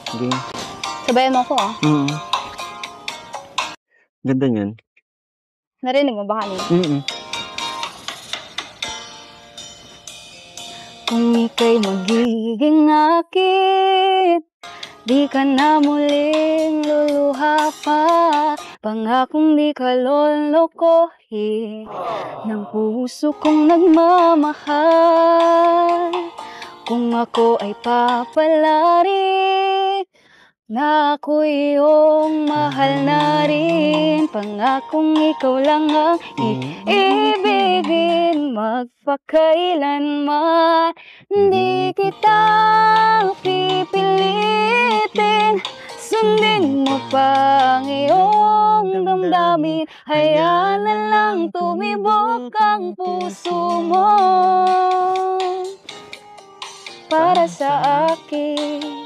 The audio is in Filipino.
Sige. Sabayan mo ako, ah. Ganda niyan. Narinig mo ba kanina? Kung ika'y magiging akin, di ka na muling luluha pa. Pangakong di ka lolokohin ng puso kong nagmamahal. Kung ako ay papalarin na ako iyong mahal na rin, pangakong ikaw lang ang iibigin magpakailanman. Hindi kita pipilitin, sundin mo pa ang iyong damdamin. Hayaan na lang tumibok ang puso mo para sa akin.